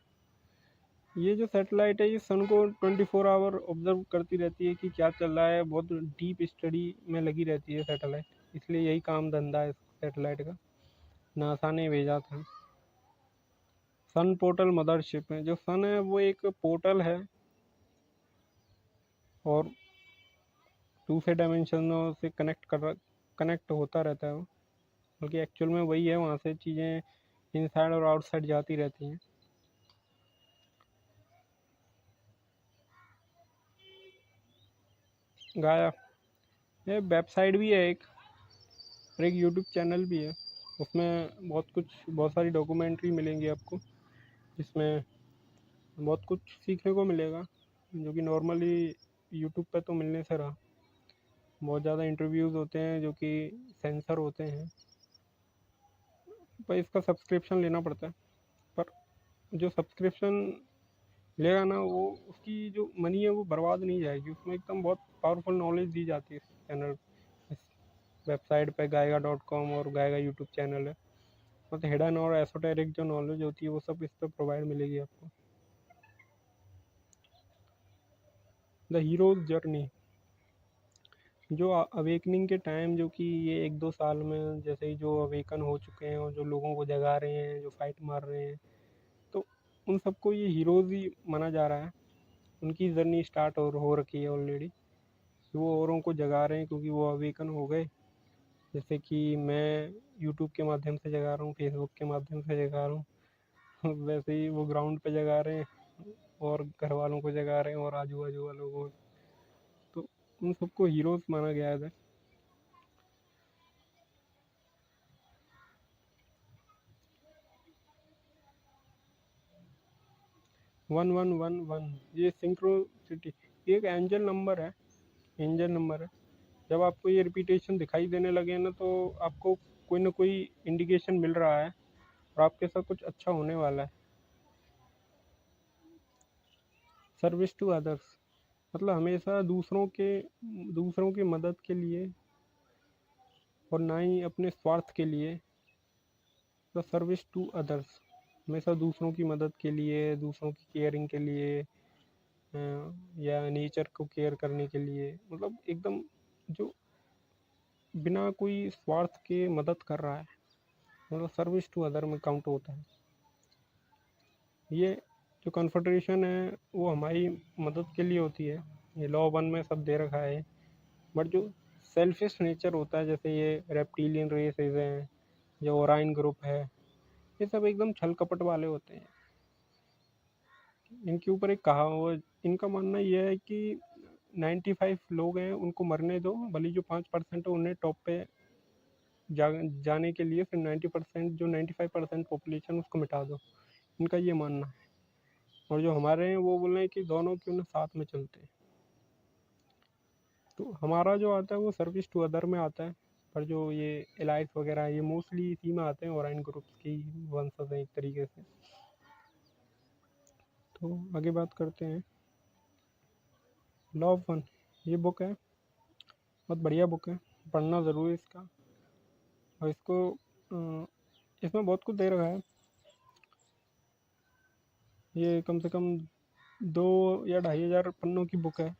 ये जो सैटेलाइट है ये सन को 24 आवर ऑब्जर्व करती रहती है कि क्या चल रहा है, बहुत डीप स्टडी में लगी रहती है सैटेलाइट, इसलिए यही काम धंधा है सैटेलाइट का, नासा ने भेजा था। सन पोर्टल मदरशिप है, जो सन है वो एक पोर्टल है और दूसरे डायमेंशनों से कनेक्ट होता रहता है वो, बल्कि एक्चुअल में वही है, वहाँ से चीज़ें इनसाइड और आउटसाइड जाती रहती हैं। गाया, ये वेबसाइट भी है एक, और एक यूट्यूब चैनल भी है। उसमें बहुत सारी डॉक्यूमेंट्री मिलेंगी आपको, जिसमें बहुत कुछ सीखने को मिलेगा, जो कि नॉर्मली यूट्यूब पे तो मिलने से रहा। बहुत ज़्यादा इंटरव्यूज़ होते हैं जो कि सेंसर होते हैं, पर इसका सब्सक्रिप्शन लेना पड़ता है। पर जो सब्सक्रिप्शन लेगा ना, वो उसकी जो मनी है वो बर्बाद नहीं जाएगी, उसमें एकदम बहुत पावरफुल नॉलेज दी जाती है इस चैनल, इस वेबसाइट पे गाएगा.com, और गाएगा यूट्यूब चैनल है। मतलब हिडन और एसोटेरिक जो नॉलेज होती है वो सब इस पर प्रोवाइड मिलेगी आपको। द हीरोज जर्नी, जो अवेकनिंग के टाइम, जो कि ये 1-2 साल में जैसे ही जो अवेकन हो चुके हैं और जो लोगों को जगा रहे हैं, जो फाइट मार रहे हैं, तो उन सबको ये हीरोज़ ही माना जा रहा है। उनकी जर्नी स्टार्ट हो रखी है ऑलरेडी, वो औरों को जगा रहे हैं क्योंकि वो अवेकन हो गए। जैसे कि मैं यूट्यूब के माध्यम से जगा रहा हूँ, फेसबुक के माध्यम से जगा रहा हूँ वैसे ही वो ग्राउंड पे जगा रहे हैं और घर वालों को जगा रहे हैं और आजू बाजू वालों को। तो उन सबको हीरोज़ माना गया है। 1111, ये सिंक्रोसिटी, एक एंजल नंबर है। जब आपको ये रिपीटेशन दिखाई देने लगे ना, तो आपको कोई ना कोई इंडिकेशन मिल रहा है और आपके साथ कुछ अच्छा होने वाला है। सर्विस टू अदर्स, मतलब हमेशा दूसरों की मदद के लिए और ना ही अपने स्वार्थ के लिए। द सर्विस टू अदर्स, हमेशा दूसरों की मदद के लिए, दूसरों की केयरिंग के लिए, या नेचर को केयर करने के लिए, मतलब एकदम जो बिना कोई स्वार्थ के मदद कर रहा है, मतलब सर्विस टू अदर में काउंट होता है। ये जो कन्फेडरेशन है वो हमारी मदद के लिए होती है, ये लॉ 1 में सब दे रखा है। बट जो सेल्फिश नेचर होता है, जैसे ये रेप्टिलियन रेसेस हैं, जो ओराइन ग्रुप है, ये सब एकदम छल कपट वाले होते हैं। इनके ऊपर एक कहा वो, इनका मानना यह है कि 95 लोग हैं उनको मरने दो, भले जो 5% है उन्हें टॉप पे जाने के लिए, फिर 90%, जो 95% पॉपुलेशन उसको मिटा दो, इनका ये मानना है। और जो हमारे हैं वो बोल रहे हैं कि दोनों क्यों ना साथ में चलते हैं। तो हमारा जो आता है वो सर्विस टू अदर में आता है, पर जो ये एलाइस वगैरह है ये मोस्टली इसी में आते हैं, ओराइन ग्रुप्स की वंशज हैं एक तरीके से। तो आगे बात करते हैं। लॉ ऑफ वन, ये बुक है, बहुत बढ़िया बुक है, पढ़ना ज़रूर है इसका। और इसको इसमें बहुत कुछ दे रखा है। ये कम से कम 2 या 2,500 पन्नों की बुक है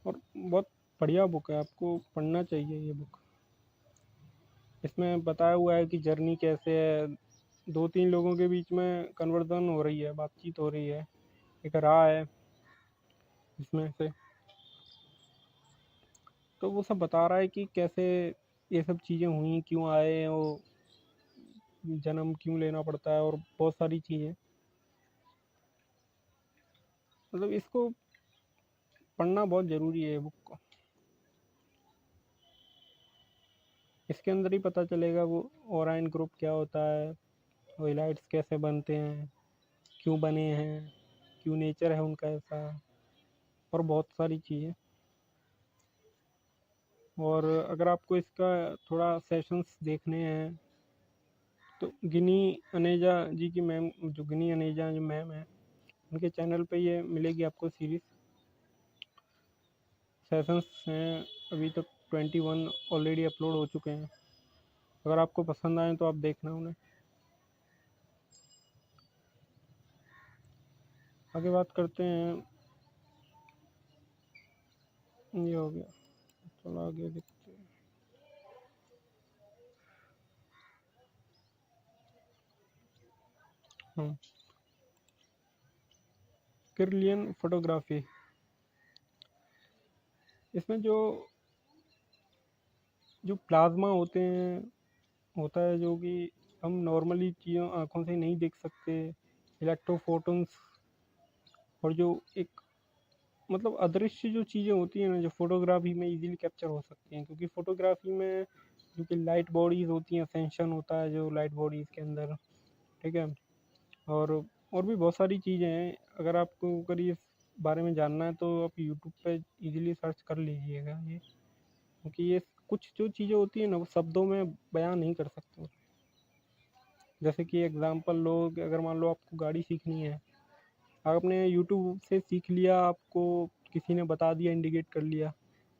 और बहुत बढ़िया बुक है, आपको पढ़ना चाहिए ये बुक। इसमें बताया हुआ है कि जर्नी कैसे है, 2-3 लोगों के बीच में कन्वर्जन हो रही है, बातचीत हो रही है, एक राह है इसमें से। तो वो सब बता रहा है कि कैसे ये सब चीज़ें हुई, क्यों आए, वो जन्म क्यों लेना पड़ता है और बहुत सारी चीज़ें। मतलब इसको पढ़ना बहुत ज़रूरी है बुक को। इसके अंदर ही पता चलेगा वो ओराइन ग्रुप क्या होता है, ओइलाइट्स कैसे बनते हैं, क्यों बने हैं, क्यों नेचर है उनका ऐसा, और बहुत सारी चीज़ें। और अगर आपको इसका थोड़ा सेशंस देखने हैं तो गिनी अनेजा जी की मैम, जो गिनी अनेजा जो मैम है, उनके चैनल पे ये मिलेगी आपको सीरीज़। सेशंस हैं अभी तक 21 ऑलरेडी अपलोड हो चुके हैं। अगर आपको पसंद आए तो आप देखना उन्हें। आगे बात करते हैं। ये हो गया, चलो आगे देखते हैं। हाँ, किरलियन फोटोग्राफी। इसमें जो जो प्लाज्मा होते हैं, होता है जो कि हम नॉर्मली चीज़ों आँखों से नहीं देख सकते, इलेक्ट्रोफोटॉन्स, और जो एक मतलब अदृश्य जो चीज़ें होती हैं ना, जो फोटोग्राफी में इजीली कैप्चर हो सकती हैं, क्योंकि फोटोग्राफी में जो कि लाइट बॉडीज़ होती हैं, सेंशन होता है जो लाइट बॉडीज़ के अंदर, ठीक है। और और भी बहुत सारी चीज़ें हैं। अगर आपको अगर इस बारे में जानना है तो आप यूट्यूब पे इजीली सर्च कर लीजिएगा ये, क्योंकि ये कुछ जो चीज़ें होती हैं ना वो शब्दों में बयां नहीं कर सकते। जैसे कि एग्जांपल लो कि अगर मान लो आपको गाड़ी सीखनी है, आपने यूट्यूब से सीख लिया, आपको किसी ने बता दिया, इंडिकेट कर लिया,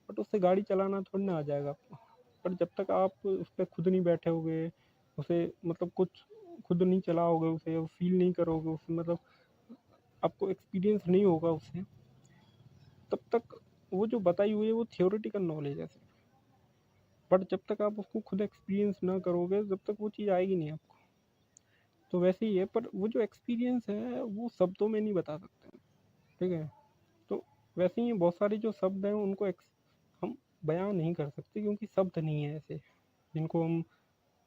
बट उससे गाड़ी चलाना थोड़ी ना आ जाएगा आपको। पर जब तक आप उस पर खुद नहीं बैठे होगे, उसे मतलब कुछ खुद नहीं चलाओगे, उसे फील नहीं करोगे, उसे मतलब आपको एक्सपीरियंस नहीं होगा उससे, तब तक वो जो बताई हुई है वो थियोरेटिकल नॉलेज है सिर्फ। बट जब तक आप उसको खुद एक्सपीरियंस ना करोगे जब तक वो चीज़ आएगी नहीं आपको। तो वैसे ही है, पर वो जो एक्सपीरियंस है वो शब्दों में नहीं बता सकते, ठीक है। तो वैसे ही बहुत सारे जो शब्द हैं उनको हम बयां नहीं कर सकते, क्योंकि शब्द नहीं है ऐसे जिनको हम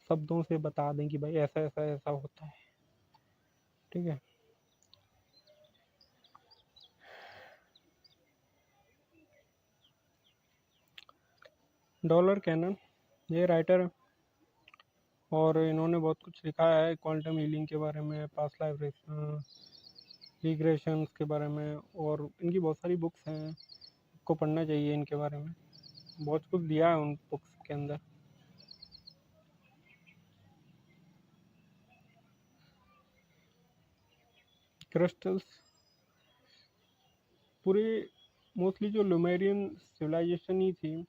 शब्दों से बता दें कि भाई ऐसा ऐसा ऐसा होता है, ठीक है। डॉलर कैनन, ये राइटर है और इन्होंने बहुत कुछ लिखा है क्वांटम हीलिंग के बारे में, पास्ट लाइफ रिग्रेशंस के बारे में, और इनकी बहुत सारी बुक्स हैं, आपको पढ़ना चाहिए इनके बारे में। बहुत कुछ दिया है उन बुक्स के अंदर। क्रिस्टल्स, पूरे मोस्टली जो लुमेरियन सिविलाइजेशन ही थी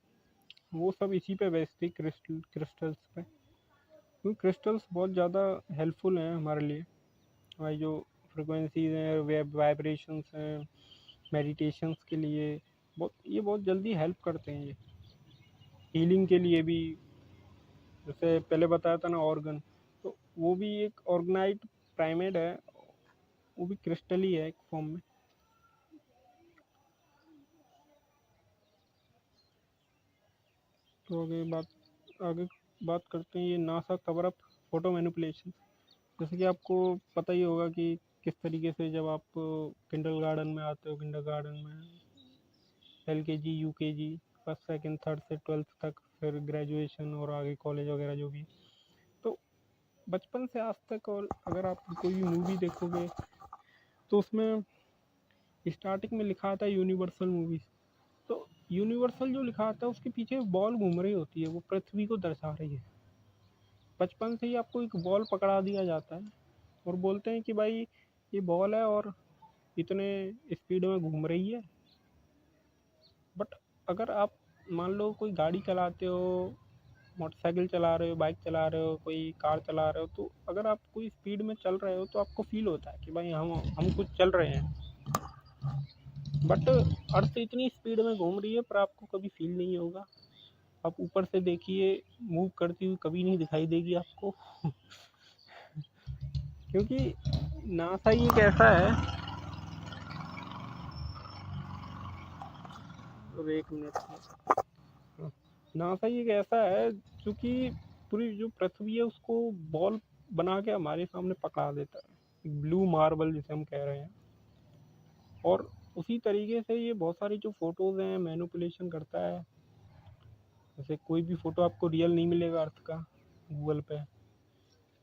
वो सब इसी पे बेस्ड थी, क्रिस्टल्स पे, क्योंकि क्रिस्टल्स बहुत ज़्यादा हेल्पफुल हैं हमारे लिए। हमारी जो फ्रिक्वेंसीज हैं, वेब वाइब्रेशंस हैं, मेडिटेशंस के लिए बहुत जल्दी हेल्प करते हैं ये, हीलिंग के लिए भी। जैसे पहले बताया था ना ऑर्गन, तो वो भी एक ऑर्गेनाइड प्राइमेट है, वो भी क्रिस्टल ही है एक फॉर्म में। तो आगे बात करते हैं ये NASA cover up photo manipulation. जैसे कि आपको पता ही होगा कि किस तरीके से जब आप किंडर गार्डन में आते हो, किंडर गार्डन में LKG UKG, first second third से 12th तक, फिर ग्रेजुएशन और आगे कॉलेज वगैरह जो भी, तो बचपन से आज तक, और अगर आप कोई भी मूवी देखोगे तो उसमें स्टार्टिंग में लिखा आता है यूनिवर्सल मूवीज। तो यूनिवर्सल जो लिखा आता है उसके पीछे बॉल घूम रही होती है, वो पृथ्वी को दर्शा रही है। बचपन से ही आपको एक बॉल पकड़ा दिया जाता है और बोलते हैं कि भाई ये बॉल है और इतने स्पीड में घूम रही है। बट अगर आप मान लो कोई गाड़ी चलाते हो मोटरसाइकिल चला रहे हो, बाइक चला रहे हो, कोई कार चला रहे हो, तो अगर आप कोई स्पीड में चल रहे हो तो आपको फील होता है कि भाई हम कुछ चल रहे हैं। बट अर्थ इतनी स्पीड में घूम रही है पर आपको कभी फील नहीं होगा। आप ऊपर से देखिए, मूव करती हुई कभी नहीं दिखाई देगी आपको। क्योंकि नासा ही एक ऐसा है। अब एक मिनट, नासा ही एक ऐसा है जो कि पूरी जो पृथ्वी है उसको बॉल बना के हमारे सामने पकड़ा देता है, ब्लू मार्बल जिसे हम कह रहे हैं। और उसी तरीके से ये बहुत सारी जो फोटोज़ हैं मैनिपुलेशन करता है। जैसे कोई भी फ़ोटो आपको रियल नहीं मिलेगा अर्थ का गूगल पे,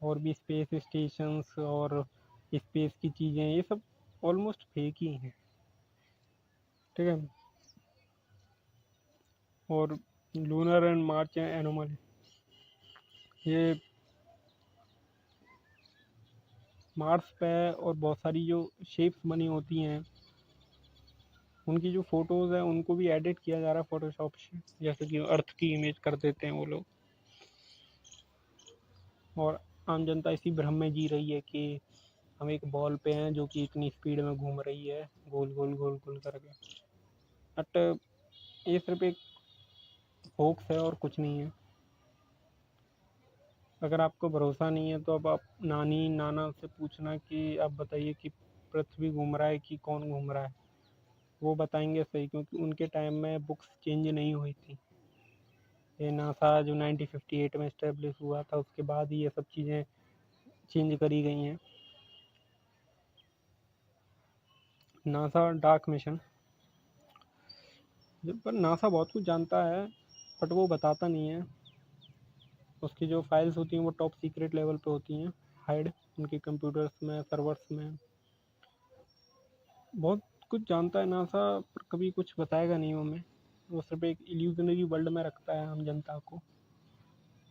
और भी स्पेस स्टेशंस और स्पेस की चीज़ें ये सब ऑलमोस्ट फेक ही हैं, ठीक है। और लूनर एंड मार्च एनोमली, ये मार्स पे और बहुत सारी जो शेप्स बनी होती हैं उनकी जो फ़ोटोज़ हैं उनको भी एडिट किया जा रहा है फ़ोटोशॉप से, जैसे कि अर्थ की इमेज कर देते हैं वो लोग। और आम जनता इसी भ्रम में जी रही है कि हम एक बॉल पे हैं जो कि इतनी स्पीड में घूम रही है गोल गोल गोल गोल करके। बट ये सिर्फ एक होक्स है और कुछ नहीं है। अगर आपको भरोसा नहीं है तो अब आप नानी नाना से पूछना कि आप बताइए कि पृथ्वी घूम रहा है कि कौन घूम रहा है, वो बताएंगे सही, क्योंकि उनके टाइम में बुक्स चेंज नहीं हुई थी। ये नासा जो 1958 में इस्टेब्लिश हुआ था उसके बाद ही ये सब चीज़ें चेंज करी गई हैं। नासा डार्क मिशन, पर नासा बहुत कुछ जानता है बट वो बताता नहीं है। उसकी जो फाइल्स होती हैं वो टॉप सीक्रेट लेवल पे होती हैं, हाइड उनके कंप्यूटर्स में, सर्वर्स में। बहुत कुछ जानता है नासा पर कभी कुछ बताएगा नहीं हमें। वो सिर्फ एक इल्यूजनरी वर्ल्ड में रखता है हम जनता को,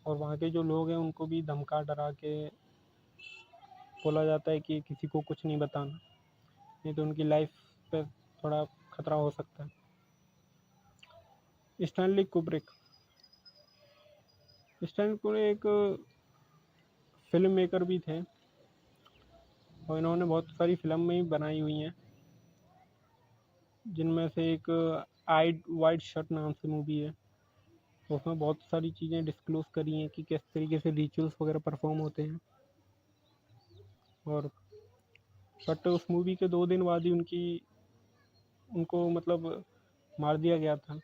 और वहाँ के जो लोग हैं उनको भी धमका डरा के बोला जाता है कि किसी को कुछ नहीं बताना, नहीं तो उनकी लाइफ पे थोड़ा खतरा हो सकता है। स्टैनली कुब्रिक, स्टैनली कुब्रिक एक फिल्म मेकर भी थे और इन्होंने बहुत सारी फिल्म भी बनाई हुई हैं, जिनमें से एक आइड वाइट शर्ट नाम से मूवी है। उसमें बहुत सारी चीज़ें डिस्क्लोज करी हैं कि किस तरीके से रिचुअल्स वगैरह परफॉर्म होते हैं। और बट उस मूवी के 2 दिन बाद ही उनको मतलब मार दिया गया था।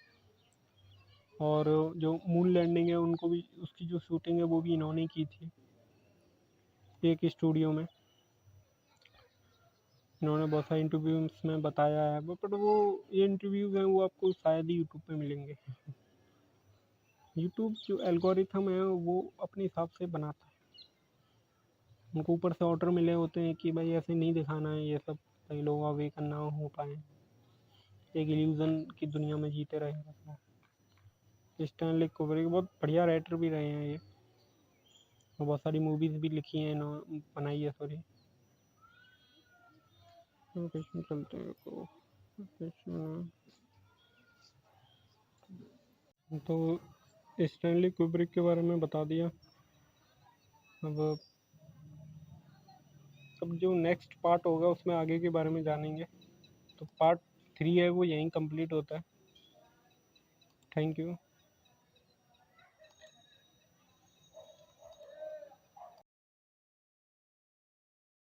और जो मून लैंडिंग है उनको भी, उसकी जो शूटिंग है वो भी इन्होंने की थी एक स्टूडियो में। इन्होंने बहुत सारे इंटरव्यूज में बताया है, बट वो ये इंटरव्यूज हैं वो आपको शायद ही यूट्यूब पे मिलेंगे। यूट्यूब जो एल्गोरिथम है वो अपने हिसाब से बनाता है, उनको ऊपर से ऑर्डर मिले होते हैं कि भाई ऐसे नहीं दिखाना है ये सब, कई लोग अवेकन ना हो पाए, एक इल्यूजन की दुनिया में जीते रहे। स्टैनली कुब्रिक बहुत बढ़िया राइटर भी रहे हैं ये, और बहुत सारी मूवीज़ भी लिखी हैं इन्होंने, बनाई है सॉरी। लोकेशन चलते हैं तो लोकेशन, तो स्टैनली कुब्रिक के बारे में बता दिया। अब जो नेक्स्ट पार्ट होगा उसमें आगे के बारे में जानेंगे। तो पार्ट 3 है वो यहीं कंप्लीट होता है। Thank you.